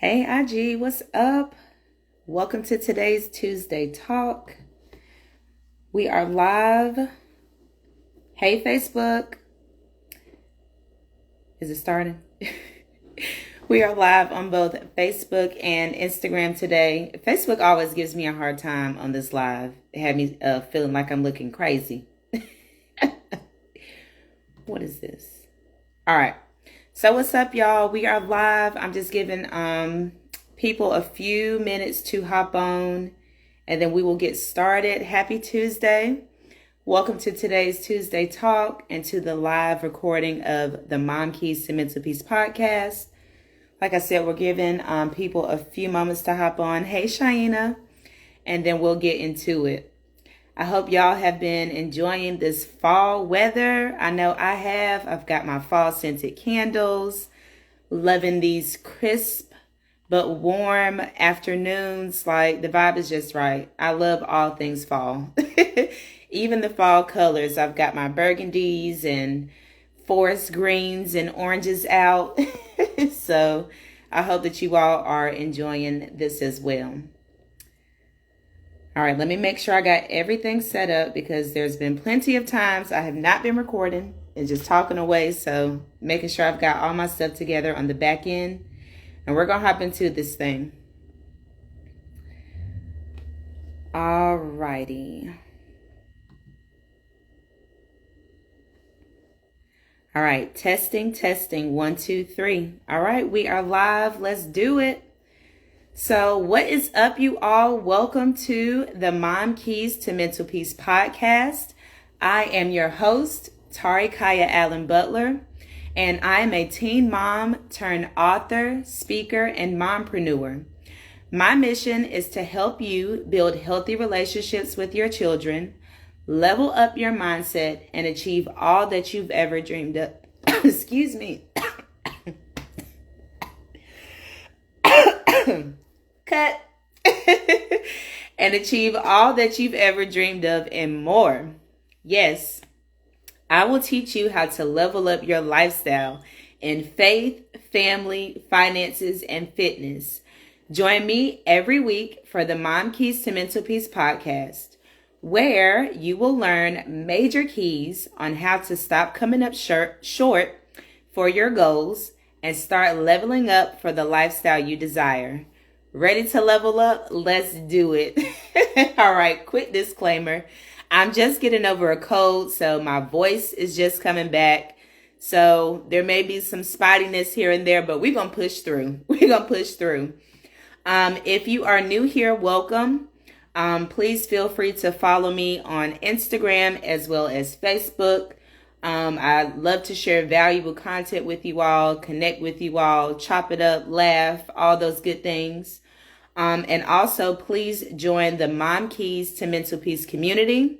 Hey IG, what's up? Welcome to today's Tuesday Talk. We are live. Hey Facebook. Is it starting? We are live on both Facebook and Instagram today. Facebook always gives me a hard time on this live. It had me feeling like I'm looking crazy. What is this? All right. So what's up, y'all? We are live. I'm just giving people a few minutes to hop on, and then we will get started. Happy Tuesday. Welcome to today's Tuesday Talk and to the live recording of the Mom Keys to Mental Peace podcast. Like I said, we're giving people a few moments to hop on. Hey, Shaina. And then we'll get into it. I hope y'all have been enjoying this fall weather. I know I have. I've got my fall scented candles. Loving these crisp but warm afternoons. Like, the vibe is just right. I love all things fall. Even the fall colors. I've got my burgundies and forest greens and oranges out. So I hope that you all are enjoying this as well. All right, let me make sure I got everything set up because there's been plenty of times I have not been recording and just talking away. So making sure I've got all my stuff together on the back end. And we're going to hop into this thing. All righty. All right, testing, 1, 2, 3. All right, we are live. Let's do it. So what is up, you all? Welcome to the Mom Keys to Mental Peace podcast. I am your host, Tari Kaya Allen Butler, and I am a teen mom turned author, speaker, and mompreneur. My mission is to help you build healthy relationships with your children, level up your mindset, and achieve all that you've ever dreamed of. Excuse me. Cut. And achieve all that you've ever dreamed of and more. Yes, I will teach you how to level up your lifestyle in faith, family, finances, and fitness. Join me every week for the Mom Keys to Mental Peace podcast, where you will learn major keys on how to stop coming up short for your goals and start leveling up for the lifestyle you desire. Ready to level up? Let's do it. All right, quick disclaimer. I'm just getting over a cold, so my voice is just coming back. So there may be some spottiness here and there, but we're going to push through. If you are new here, welcome. Please feel free to follow me on Instagram as well as Facebook. I love to share valuable content with you all, connect with you all, chop it up, laugh, all those good things. And also, please join the Mom Keys to Mental Peace community.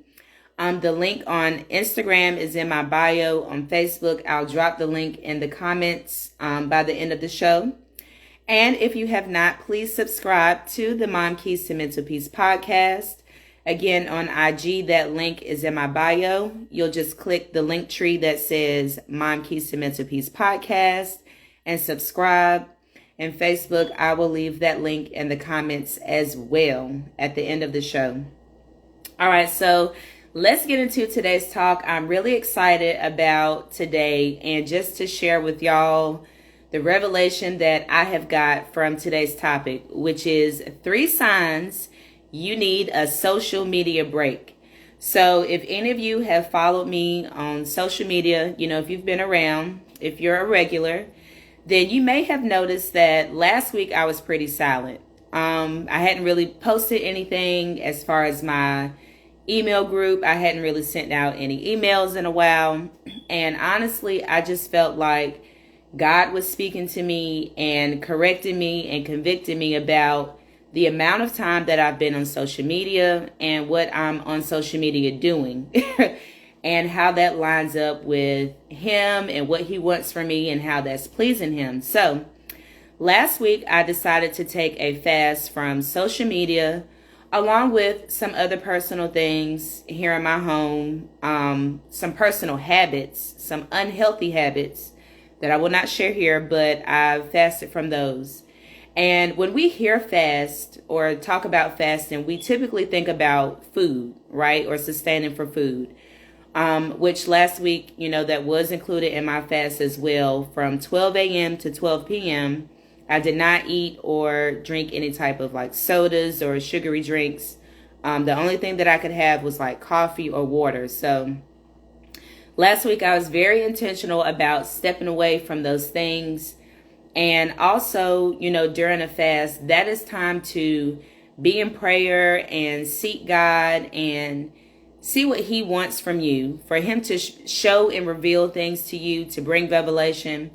The link on Instagram is in my bio. On Facebook, I'll drop the link in the comments by the end of the show. And if you have not, please subscribe to the Mom Keys to Mental Peace podcast. Again, on IG, that link is in my bio. You'll just click the link tree that says Mom Keys to Mental Peace podcast and subscribe. And Facebook, I will leave that link in the comments as well at the end of the show. All right, so let's get into today's talk. I'm really excited about today and just to share with y'all the revelation that I have got from today's topic, which is 3 signs you need a social media break. So if any of you have followed me on social media, you know, if you've been around, if you're a regular, then you may have noticed that last week I was pretty silent. I hadn't really posted anything as far as my email group. I hadn't really sent out any emails in a while. And honestly, I just felt like God was speaking to me and correcting me and convicting me about the amount of time that I've been on social media and what I'm on social media doing. And how that lines up with him and what he wants from me and how that's pleasing him. So last week, I decided to take a fast from social media, along with some other personal things here in my home, some personal habits, some unhealthy habits that I will not share here, but I've fasted from those. And when we hear fast or talk about fasting, we typically think about food, right? Or sustaining for food. Which last week, that was included in my fast as well. From 12 a.m. to 12 p.m., I did not eat or drink any type of like sodas or sugary drinks. The only thing that I could have was like coffee or water. So last week I was very intentional about stepping away from those things. And also, during a fast, that is time to be in prayer and seek God and see what he wants from you, for him to show and reveal things to you, to bring revelation.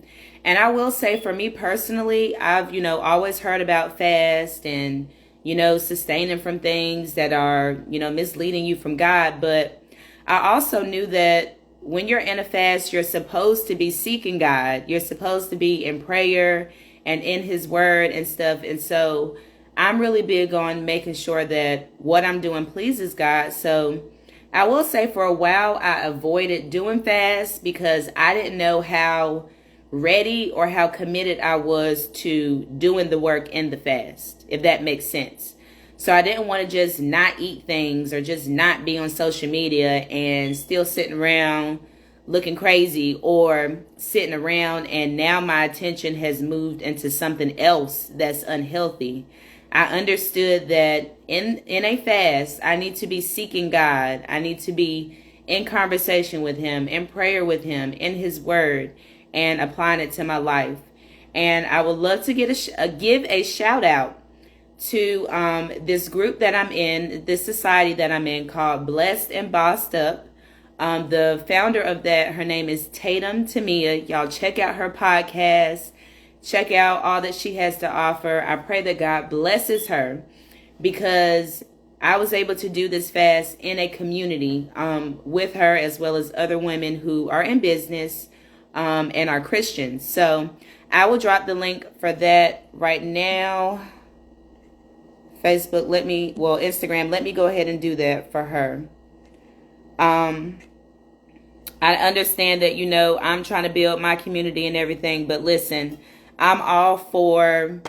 And I will say, for me personally, I've, always heard about fast and, sustaining from things that are, misleading you from God. But I also knew that when you're in a fast, you're supposed to be seeking God. You're supposed to be in prayer and in his word and stuff. And so I'm really big on making sure that what I'm doing pleases God. So I will say, for a while, I avoided doing fast because I didn't know how ready or how committed I was to doing the work in the fast, if that makes sense. So I didn't want to just not eat things or just not be on social media and still sitting around looking crazy, or sitting around and now my attention has moved into something else that's unhealthy. I understood that in a fast, I need to be seeking God. I need to be in conversation with him, in prayer with him, in his word, and applying it to my life. And I would love to give a shout out to this group that I'm in, this society that I'm in, called Blessed and Bossed Up. The founder of that, her name is Tatum Tamia. Y'all check out her podcast. Check out all that she has to offer. I pray that God blesses her, because I was able to do this fast in a community with her, as well as other women who are in business and are Christians. So I will drop the link for that right now. Facebook, Instagram, let me go ahead and do that for her. I understand that, I'm trying to build my community and everything, but listen, I'm all for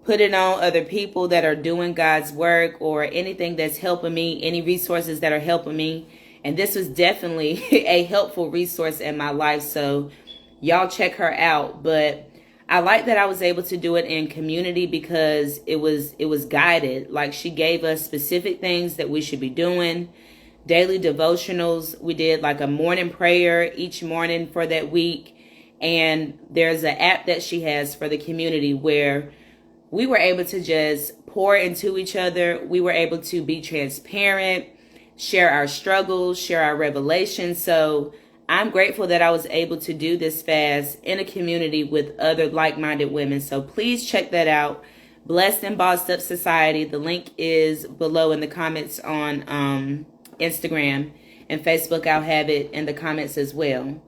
putting on other people that are doing God's work, or anything that's helping me, any resources that are helping me. And this was definitely a helpful resource in my life. So y'all check her out. But I like that I was able to do it in community, because it was guided. Like, she gave us specific things that we should be doing. Daily devotionals. We did like a morning prayer each morning for that week. And there's an app that she has for the community where we were able to just pour into each other. We were able to be transparent, share our struggles, share our revelations. So I'm grateful that I was able to do this fast in a community with other like-minded women. So please check that out. Blessed and Bossed Up Society. The link is below in the comments on Instagram and Facebook. I'll have it in the comments as well.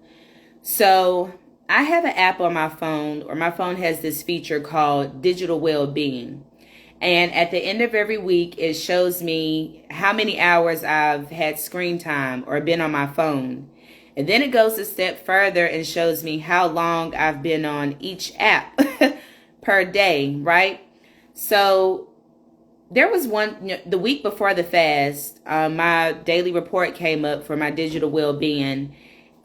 So I have an app on my phone, or my phone has this feature called Digital Wellbeing. And at the end of every week, it shows me how many hours I've had screen time or been on my phone. And then it goes a step further and shows me how long I've been on each app per day, right? So there was one, the week before the fast, my daily report came up for my digital well-being,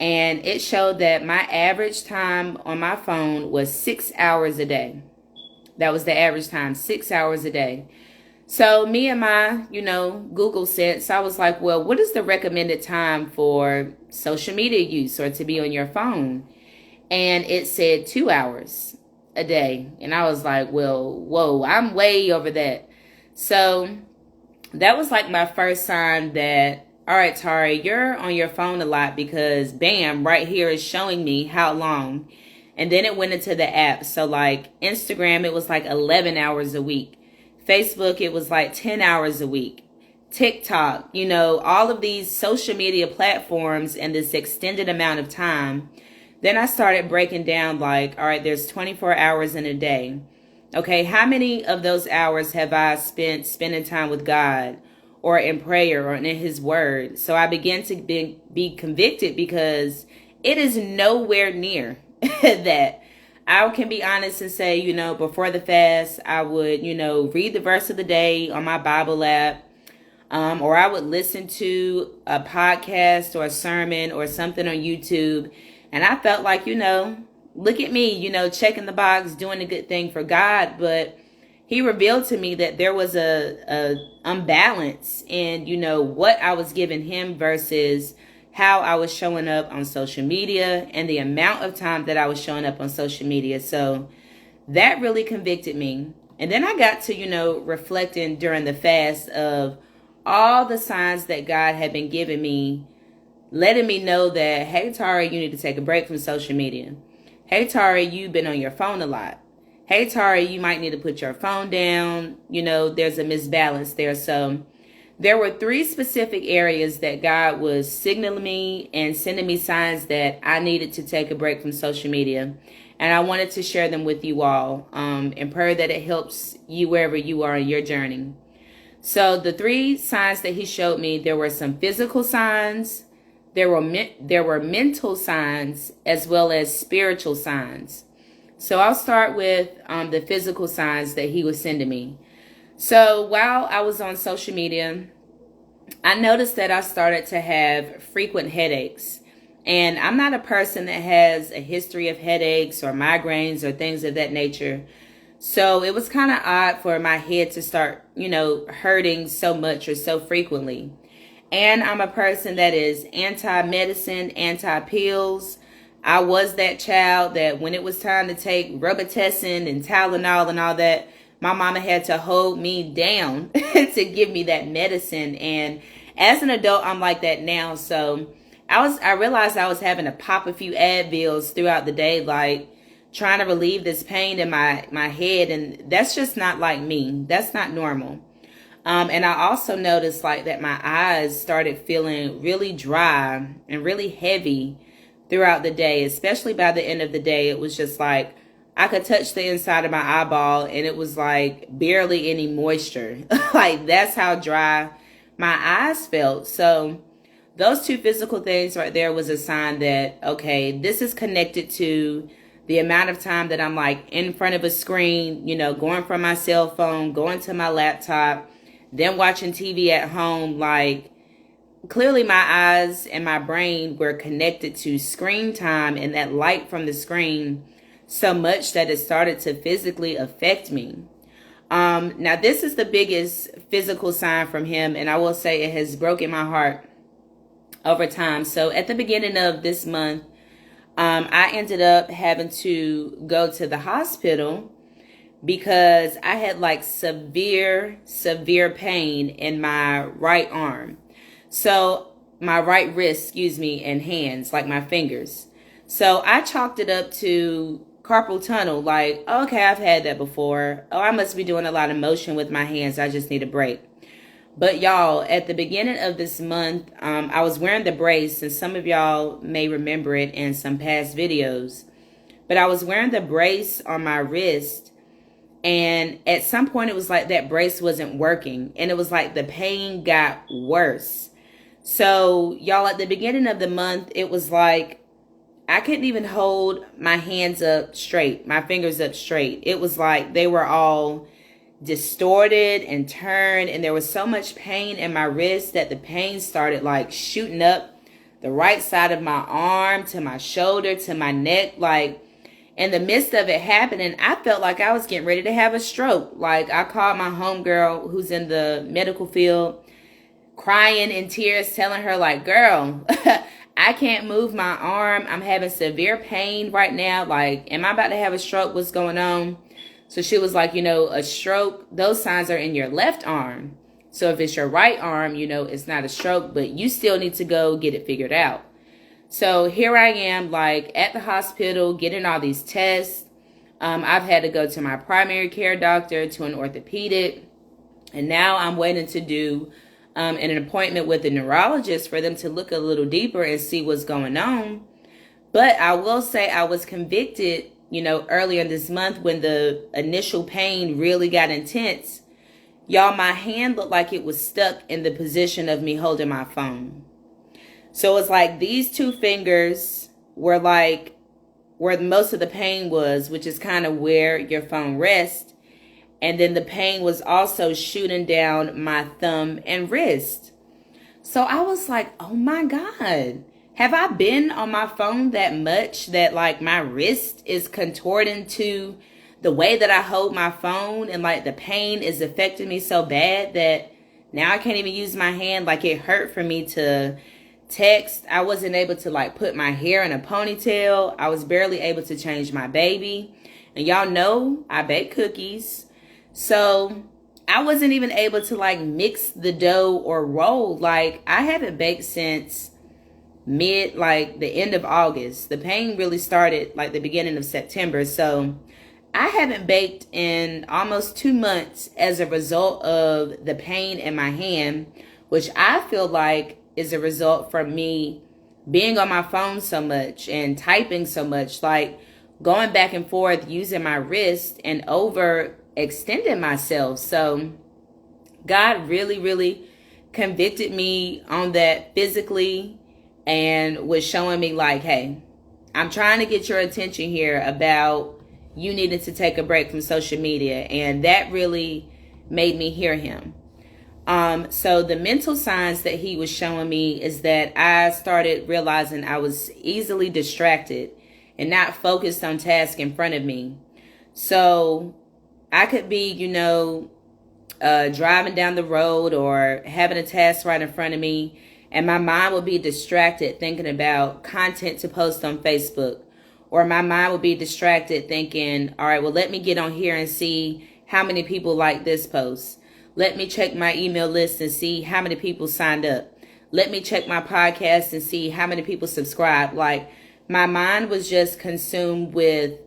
and it showed that my average time on my phone was 6 hours a day. That was the average time, 6 hours a day. So me and my, Google sense, I was like, well, what is the recommended time for social media use or to be on your phone? And it said 2 hours a day. And I was like, well, whoa, I'm way over that. So that was like my first sign that, all right, Tari, you're on your phone a lot, because bam, right here is showing me how long. And then it went into the app. So like Instagram, it was like 11 hours a week. Facebook, it was like 10 hours a week. TikTok, all of these social media platforms and this extended amount of time. Then I started breaking down like, all right, there's 24 hours in a day. Okay, how many of those hours have I spent spending time with God, or in prayer, or in his word? So I began to be convicted, because it is nowhere near that. I can be honest and say, before the fast, I would, read the verse of the day on my Bible app. Or I would listen to a podcast or a sermon or something on YouTube. And I felt like, look at me, checking the box, doing a good thing for God. But he revealed to me that there was a imbalance in, what I was giving him versus how I was showing up on social media and the amount of time that I was showing up on social media. So that really convicted me. And then I got to, reflecting during the fast of all the signs that God had been giving me, letting me know that, hey, Tara, you need to take a break from social media. Hey, Tara, you've been on your phone a lot. Hey, Tara, you might need to put your phone down. There's a misbalance there. So there were 3 specific areas that God was signaling me and sending me signs that I needed to take a break from social media. And I wanted to share them with you all and pray that it helps you wherever you are in your journey. So the 3 signs that he showed me, there were some physical signs, there were mental signs, as well as spiritual signs. So I'll start with the physical signs that he was sending me. So while I was on social media, I noticed that I started to have frequent headaches. And I'm not a person that has a history of headaches or migraines or things of that nature. So it was kind of odd for my head to start, hurting so much or so frequently. And I'm a person that is anti-medicine, anti-pills. I was that child that when it was time to take Robitussin and Tylenol and all that, my mama had to hold me down to give me that medicine. And as an adult, I'm like that now. So I realized I was having to pop a few Advils throughout the day, like trying to relieve this pain in my head. And that's just not like me. That's not normal. And I also noticed like that my eyes started feeling really dry and really heavy throughout the day, especially by the end of the day. It was just like I could touch the inside of my eyeball and it was like barely any moisture. Like that's how dry my eyes felt. So those 2 physical things right there was a sign that, okay, this is connected to the amount of time that I'm like in front of a screen, going from my cell phone, going to my laptop, then watching TV at home. Like clearly my eyes and my brain were connected to screen time and that light from the screen so much that it started to physically affect me. Now this is the biggest physical sign from him, and I will say it has broken my heart over time. So at the beginning of this month, I ended up having to go to the hospital because I had like severe pain in my right arm. So my right wrist, and hands, like my fingers. So I chalked it up to carpal tunnel. Like, okay, I've had that before. Oh, I must be doing a lot of motion with my hands. I just need a break. But y'all, at the beginning of this month, I was wearing the brace, and some of y'all may remember it in some past videos. But I was wearing the brace on my wrist, and at some point it was like that brace wasn't working, and it was like the pain got worse. So y'all, at the beginning of the month, it was like I couldn't even hold my hands up straight, my fingers up straight. It was like they were all distorted and turned, and there was so much pain in my wrist that the pain started like shooting up the right side of my arm to my shoulder to my neck. Like in the midst of it happening, I felt like I was getting ready to have a stroke. Like I called my homegirl who's in the medical field, crying in tears, telling her like, girl, I can't move my arm. I'm having severe pain right now. Like, am I about to have a stroke? What's going on? So she was like, a stroke, those signs are in your left arm. So if it's your right arm, it's not a stroke, but you still need to go get it figured out. So here I am, like at the hospital, getting all these tests. I've had to go to my primary care doctor, to an orthopedic, and now I'm waiting to do an appointment with a neurologist for them to look a little deeper and see what's going on. But I will say I was convicted, earlier this month when the initial pain really got intense. Y'all, my hand looked like it was stuck in the position of me holding my phone. So it's like these 2 fingers were like where most of the pain was, which is kind of where your phone rests. And then the pain was also shooting down my thumb and wrist. So I was like, oh my God, have I been on my phone that much that like my wrist is contorting to the way that I hold my phone, and like the pain is affecting me so bad that now I can't even use my hand. Like it hurt for me to text. I wasn't able to like put my hair in a ponytail. I was barely able to change my baby. And y'all know I bake cookies. So I wasn't even able to like mix the dough or roll. Like I haven't baked since like the end of August. The pain really started like the beginning of September. So I haven't baked in almost 2 months as a result of the pain in my hand, which I feel like is a result from me being on my phone so much and typing so much, like going back and forth using my wrist and overextending myself. So God really, really convicted me on that physically and was showing me like, hey, I'm trying to get your attention here about you needed to take a break from social media. And that really made me hear him. So the mental signs that he was showing me is that I started realizing I was easily distracted and not focused on tasks in front of me. So I could be, driving down the road or having a task right in front of me, and my mind would be distracted thinking about content to post on Facebook. Or my mind would be distracted thinking, all right, well, let me get on here and see how many people like this post. Let me check my email list and see how many people signed up. Let me check my podcast and see how many people subscribe. Like my mind was just consumed with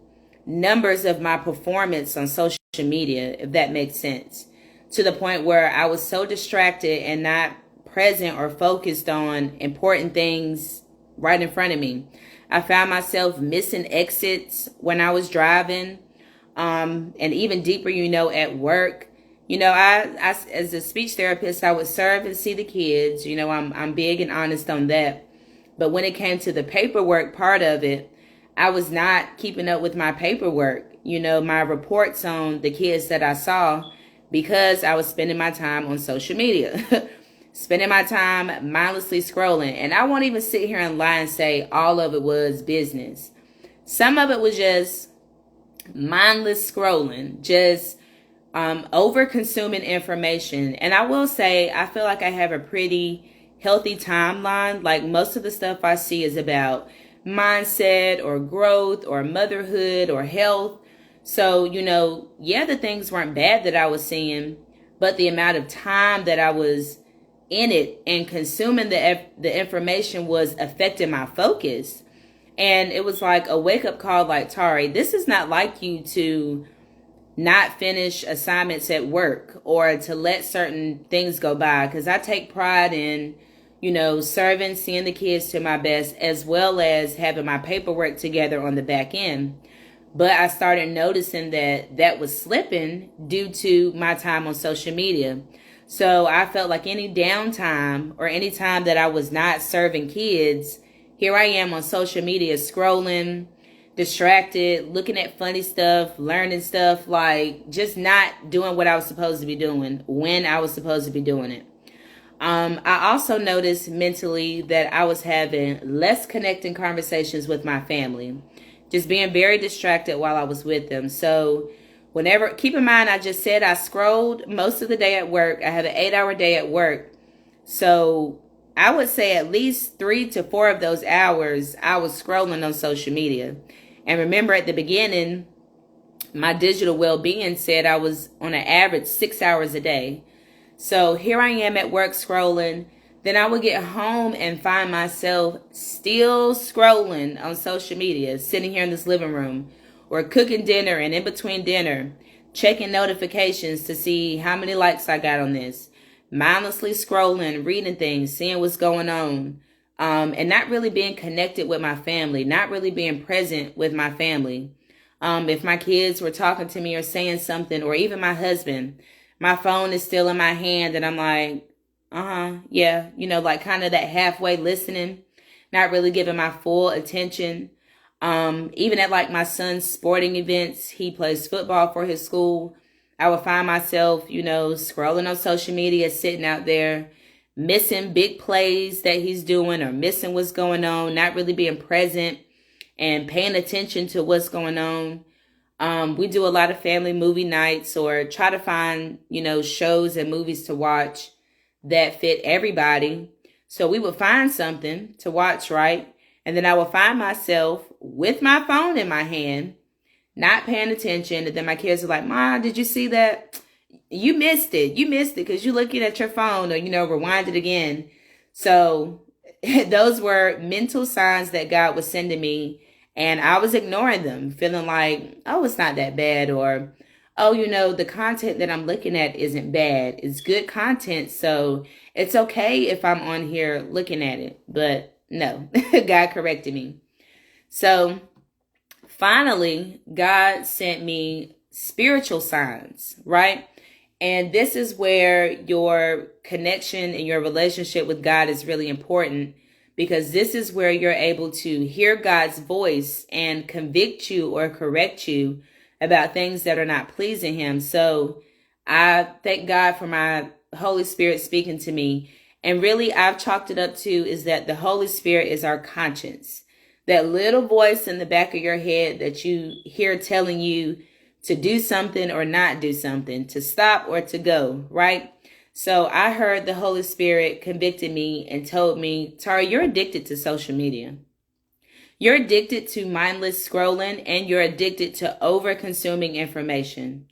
numbers of my performance on social media, if that makes sense. To the point where I was so distracted and not present or focused on important things right in front of me. I found myself missing exits when I was driving, and even deeper, at work. I as a speech therapist, I would serve and see the kids. I'm big and honest on that. But when it came to the paperwork part of it, I was not keeping up with my paperwork. My reports on the kids that I saw, because I was spending my time on social media. Spending my time mindlessly scrolling. And I won't even sit here and lie and say all of it was business. Some of it was just mindless scrolling, just over consuming information. And I will say, I feel like I have a pretty healthy timeline. Like most of the stuff I see is about mindset or growth or motherhood or health. So, the things weren't bad that I was seeing, but the amount of time that I was in it and consuming the information was affecting my focus. And it was like a wake-up call, like, Tari, this is not like you to not finish assignments at work or to let certain things go by, because I take pride in serving, seeing the kids to my best, as well as having my paperwork together on the back end. But I started noticing that was slipping due to my time on social media. So I felt like any downtime or any time that I was not serving kids, here I am on social media scrolling, distracted, looking at funny stuff, learning stuff, like just not doing what I was supposed to be doing when I was supposed to be doing it. I also noticed mentally that I was having less connecting conversations with my family, just being very distracted while I was with them. So keep in mind, I just said I scrolled most of the day at work. I have an 8-hour day at work. So I would say at least 3 to 4 of those hours I was scrolling on social media. And remember, at the beginning, my digital well-being said I was on an average 6 hours a day. So here I am at work scrolling. Then I would get home and find myself still scrolling on social media, sitting here in this living room, or cooking dinner, and in between dinner, checking notifications to see how many likes I got on this, mindlessly scrolling, reading things, seeing what's going on, and not really being connected with my family, not really being present with my family. If my kids were talking to me or saying something, or even my husband, my phone is still in my hand and I'm like, yeah, like kind of that halfway listening, not really giving my full attention. Even at like my son's sporting events, he plays football for his school. I would find myself, scrolling on social media, sitting out there, missing big plays that he's doing or missing what's going on, not really being present and paying attention to what's going on. We do a lot of family movie nights or try to find, shows and movies to watch that fit everybody. So we would find something to watch, right? And then I would find myself with my phone in my hand, not paying attention. And then my kids are like, Mom, did you see that? You missed it. You missed it because you're looking at your phone or, rewind it again. So those were mental signs that God was sending me. And I was ignoring them, feeling like, oh, it's not that bad. Or, oh, the content that I'm looking at isn't bad. It's good content. So it's okay if I'm on here looking at it. But no, God corrected me. So finally, God sent me spiritual signs, right? And this is where your connection and your relationship with God is really important, because this is where you're able to hear God's voice and convict you or correct you about things that are not pleasing Him. So I thank God for my Holy Spirit speaking to me. And really, I've chalked it up to is that the Holy Spirit is our conscience. That little voice in the back of your head that you hear telling you to do something or not do something, to stop or to go, right? So I heard the Holy Spirit convicted me and told me, Tara, you're addicted to social media. You're addicted to mindless scrolling, and you're addicted to over-consuming information.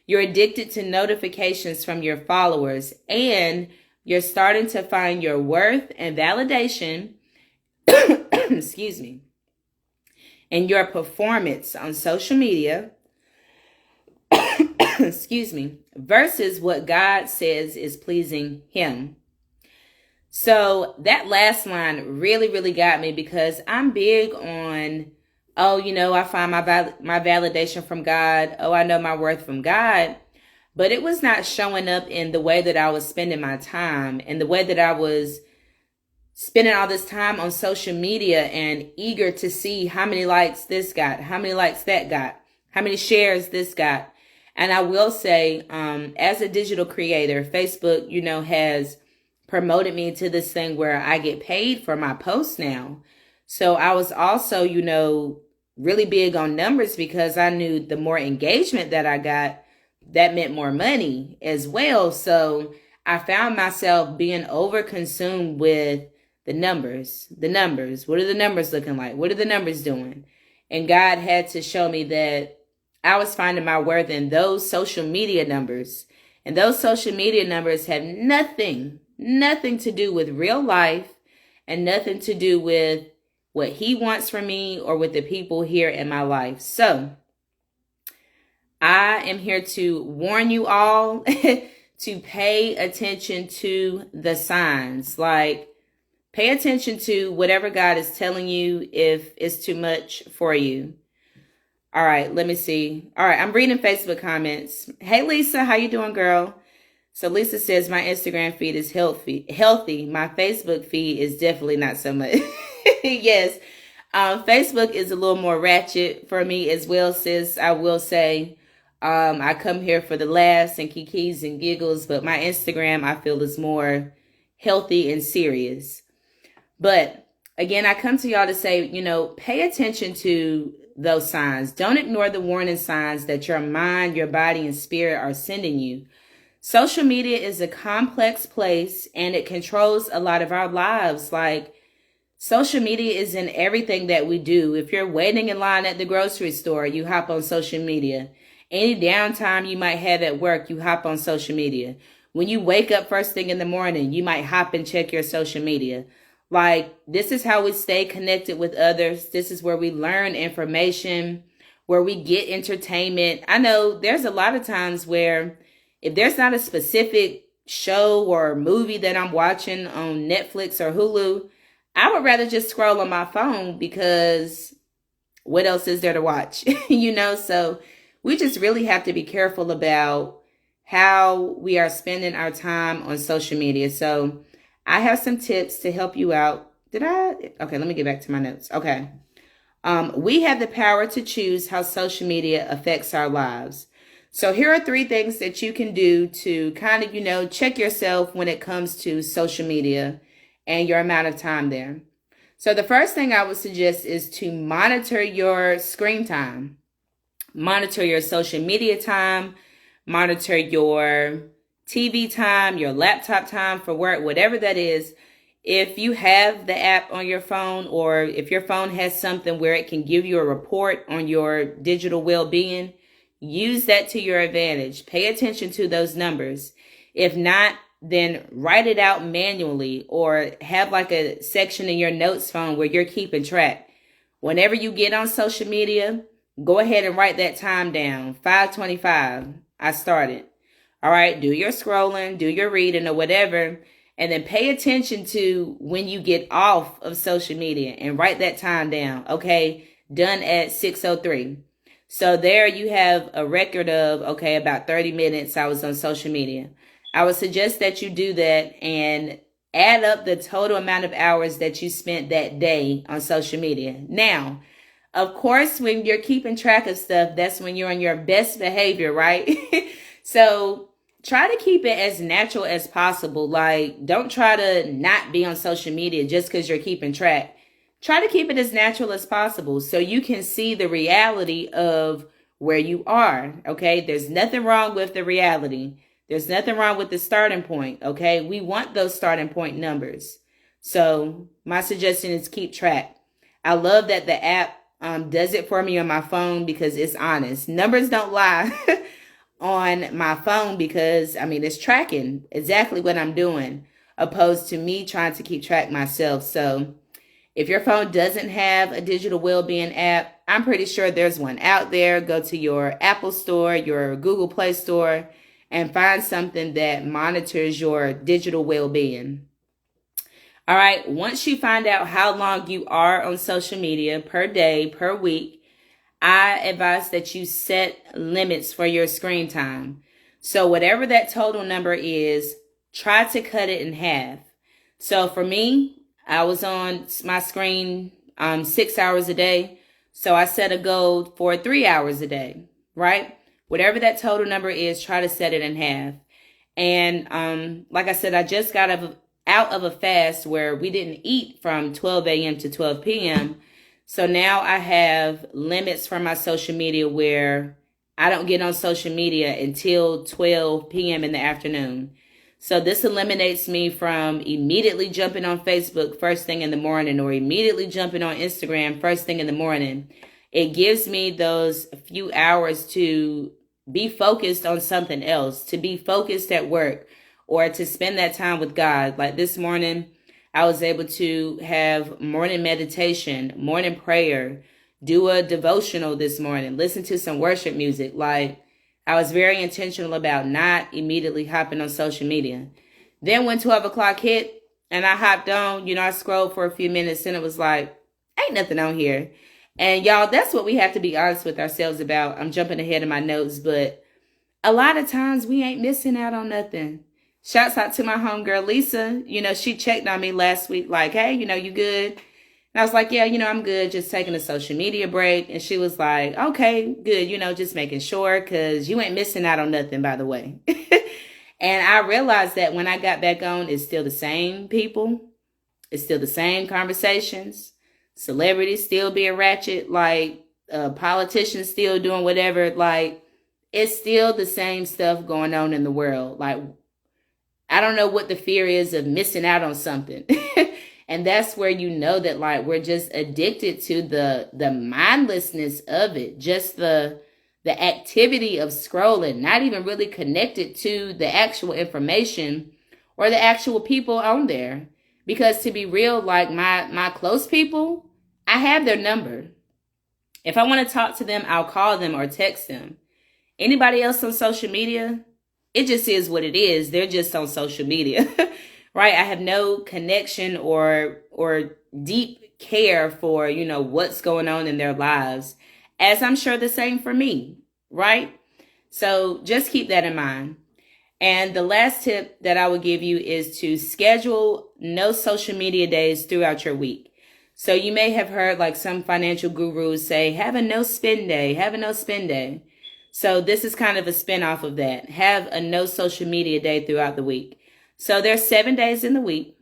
You're addicted to notifications from your followers, and you're starting to find your worth and validation excuse me, and your performance on social media, excuse me, versus what God says is pleasing Him. So that last line really, really got me, because I'm big on, I find my validation from God. Oh, I know my worth from God. But it was not showing up in the way that I was spending my time and the way that I was spending all this time on social media and eager to see how many likes this got, how many likes that got, how many shares this got. And I will say, as a digital creator, Facebook, has promoted me to this thing where I get paid for my posts now. So I was also, really big on numbers, because I knew the more engagement that I got, that meant more money as well. So I found myself being overconsumed with the numbers. What are the numbers looking like? What are the numbers doing? And God had to show me that I was finding my worth in those social media numbers. And those social media numbers have nothing to do with real life, and nothing to do with what He wants from me or with the people here in my life. So I am here to warn you all to pay attention to the signs. Like, pay attention to whatever God is telling you if it's too much for you. All right, let me see. All right, I'm reading Facebook comments. Hey, Lisa, how you doing, girl? So Lisa says, my Instagram feed is healthy. My Facebook feed is definitely not so much. Yes, Facebook is a little more ratchet for me as well, sis. I will say, I come here for the laughs and kikis and giggles, but my Instagram, I feel, is more healthy and serious. But again, I come to y'all to say, pay attention to those signs. Don't ignore the warning signs that your mind, your body, and spirit are sending you. Social media is a complex place, and it controls a lot of our lives. Like, social media is in everything that we do. If you're waiting in line at the grocery store, you hop on social media. Any downtime you might have at work, you hop on social media. When you wake up first thing in the morning, you might hop and check your social media. Like, this is how we stay connected with others. This is where we learn information, where we get entertainment. I know there's a lot of times where if there's not a specific show or movie that I'm watching on Netflix or Hulu, I would rather just scroll on my phone, because what else is there to watch? So we just really have to be careful about how we are spending our time on social media. So I have some tips to help you out. Okay, let me get back to my notes. Okay. We have the power to choose how social media affects our lives. So here are 3 things that you can do to kind of, check yourself when it comes to social media and your amount of time there. So the first thing I would suggest is to monitor your screen time. Monitor your social media time, monitor your TV time, your laptop time for work, whatever that is. If you have the app on your phone, or if your phone has something where it can give you a report on your digital well-being, use that to your advantage. Pay attention to those numbers. If not, then write it out manually, or have like a section in your notes phone where you're keeping track. Whenever you get on social media, go ahead and write that time down. 5:25, I started. All right, do your scrolling, do your reading or whatever, and then pay attention to when you get off of social media and write that time down. Okay, done at 6:03. So there you have a record of, okay, about 30 minutes I was on social media. I would suggest that you do that and add up the total amount of hours that you spent that day on social media. Now, of course, when you're keeping track of stuff, that's when you're on your best behavior, right? So try to keep it as natural as possible. Like, don't try to not be on social media just because you're keeping track. Try to keep it as natural as possible so you can see the reality of where you are, okay? There's nothing wrong with the reality. There's nothing wrong with the starting point, okay? We want those starting point numbers. So my suggestion is keep track. I love that the app does it for me on my phone because it's honest. Numbers don't lie on my phone because, it's tracking exactly what I'm doing, opposed to me trying to keep track myself. So if your phone doesn't have a digital well-being app, I'm pretty sure there's one out there. Go to your Apple Store, your Google Play Store, and find something that monitors your digital well-being. All right, once you find out how long you are on social media per day, per week, I advise that you set limits for your screen time. So whatever that total number is, try to cut it in half. So for me, I was on my screen 6 hours a day. So I set a goal for 3 hours a day, right? Whatever that total number is, try to set it in half. And like I said, I just got out of a fast where we didn't eat from 12 a.m. to 12 p.m. So now I have limits for my social media where I don't get on social media until 12 p.m. in the afternoon. So this eliminates me from immediately jumping on Facebook first thing in the morning, or immediately jumping on Instagram first thing in the morning. It gives me those few hours to be focused on something else, to be focused at work, or to spend that time with God. Like this morning, I was able to have morning meditation, morning prayer, do a devotional this morning, listen to some worship music. Like, I was very intentional about not immediately hopping on social media. Then when 12 o'clock hit and I hopped on, I scrolled for a few minutes and it was like, ain't nothing on here. And y'all, that's what we have to be honest with ourselves about. I'm jumping ahead of my notes, but a lot of times we ain't missing out on nothing. Shouts out to my homegirl, Lisa. She checked on me last week like, hey, you good? And I was like, yeah, I'm good. Just taking a social media break. And she was like, okay, good. Just making sure, because you ain't missing out on nothing, by the way. And I realized that when I got back on, it's still the same people. It's still the same conversations. Celebrities still being ratchet. Like, politicians still doing whatever. Like, it's still the same stuff going on in the world. Like, I don't know what the fear is of missing out on something. And that's where that, like, we're just addicted to the mindlessness of it. Just the activity of scrolling, not even really connected to the actual information or the actual people on there. Because to be real, like my close people, I have their number. If I want to talk to them, I'll call them or text them. Anybody else on social media, it just is what it is. They're just on social media, right? I have no connection or deep care for, what's going on in their lives, as I'm sure the same for me, right? So just keep that in mind. And the last tip that I would give you is to schedule no social media days throughout your week. So you may have heard like some financial gurus say, have a no spend day, have a no spend day. So this is kind of a spin-off of that. Have a no social media day throughout the week. So there's 7 days in the week.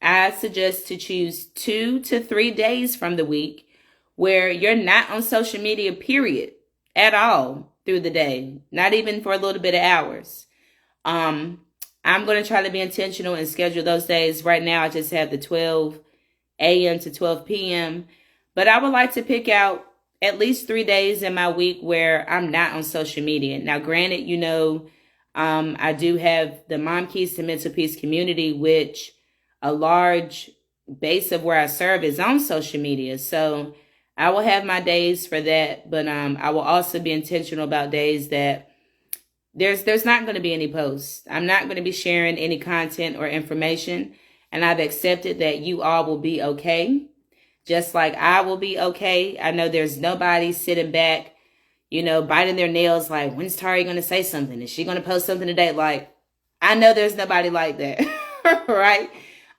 I suggest to choose 2 to 3 days from the week where you're not on social media, period, at all through the day, not even for a little bit of hours. I'm going to try to be intentional and schedule those days. Right now, I just have the 12 a.m. to 12 p.m. But I would like to pick out at least 3 days in my week where I'm not on social media. Now, granted, I do have the Mom Keys to Mental Peace community, which a large base of where I serve is on social media. So I will have my days for that, but I will also be intentional about days that there's not going to be any posts. I'm not going to be sharing any content or information, and I've accepted that you all will be okay, just like I will be okay. I know there's nobody sitting back, biting their nails like, when's Tari going to say something? Is she going to post something today? Like, I know there's nobody like that, right?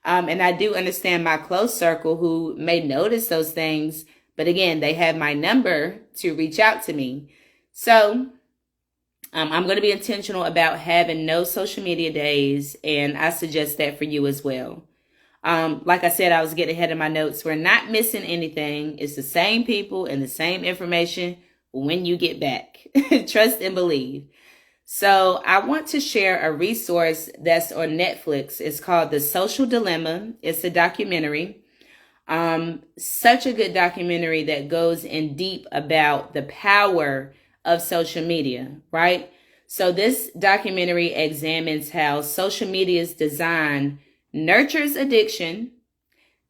And I do understand my close circle who may notice those things. But again, they have my number to reach out to me. So I'm going to be intentional about having no social media days. And I suggest that for you as well. Like I said, I was getting ahead of my notes. We're not missing anything. It's the same people and the same information when you get back. Trust and believe. So I want to share a resource that's on Netflix. It's called The Social Dilemma. It's a documentary. Such a good documentary that goes in deep about the power of social media, right? So this documentary examines how social media's design nurtures addiction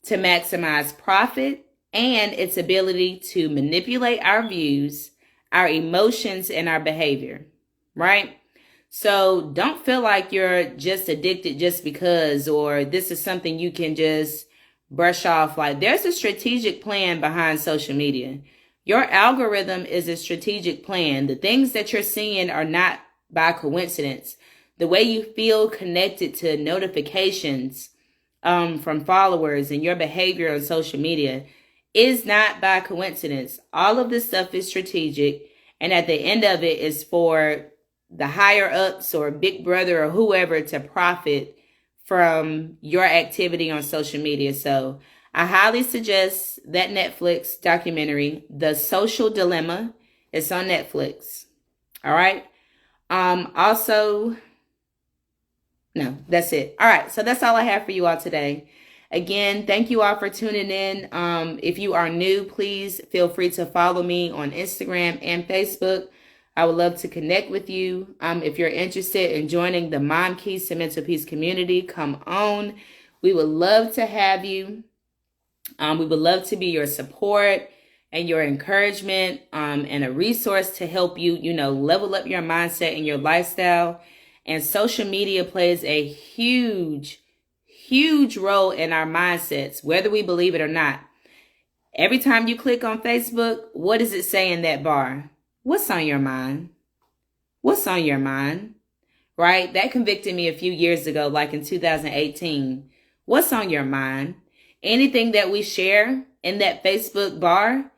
to maximize profit and its ability to manipulate our views, our emotions, and our behavior, right? So don't feel like you're just addicted just because, or this is something you can just brush off. Like, there's a strategic plan behind social media. Your algorithm is a strategic plan. The things that you're seeing are not by coincidence. The way you feel connected to notifications from followers and your behavior on social media is not by coincidence. All of this stuff is strategic. And at the end of it is for the higher ups or Big Brother or whoever to profit from your activity on social media. So I highly suggest that Netflix documentary, The Social Dilemma. It's on Netflix. All right. No, that's it. All right. So that's all I have for you all today. Again, thank you all for tuning in. If you are new, please feel free to follow me on Instagram and Facebook. I would love to connect with you. If you're interested in joining the Mom Keys to Mental Peace community, come on. We would love to have you. We would love to be your support and your encouragement and a resource to help you, level up your mindset and your lifestyle. And social media plays a huge role in our mindsets, whether we believe it or not. Every time you click on Facebook, what does it say in that bar? What's on your mind? What's on your mind? Right? That convicted me a few years ago, like in 2018. What's on your mind? Anything that we share in that Facebook bar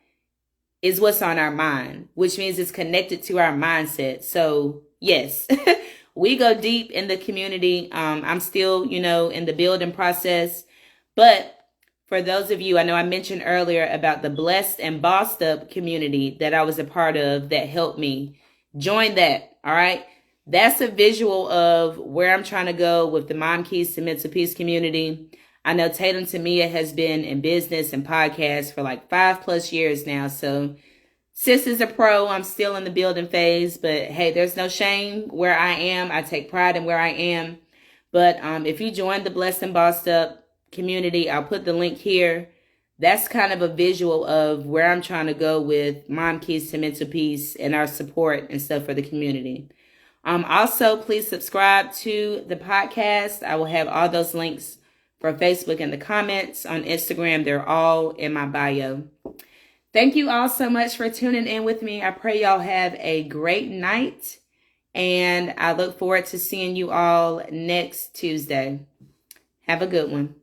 is what's on our mind, which means it's connected to our mindset. So yes, we go deep in the community. I'm still, in the building process. But for those of you, I know I mentioned earlier about the Blessed and Bossed Up community that I was a part of that helped me. Join that, all right? That's a visual of where I'm trying to go with the Mom Keys to Mental Peace community. I know Tatum Tamia has been in business and podcasts for like 5+ years now. So sis is a pro. I'm still in the building phase, but hey, there's no shame where I am. I take pride in where I am. But if you join the Blessed and Bossed Up community, I'll put the link here. That's kind of a visual of where I'm trying to go with Mom Keys to Mental Peace and our support and stuff for the community. Also, please subscribe to the podcast. I will have all those links for Facebook in the comments. On Instagram, they're all in my bio. Thank you all so much for tuning in with me. I pray y'all have a great night, and I look forward to seeing you all next Tuesday. Have a good one.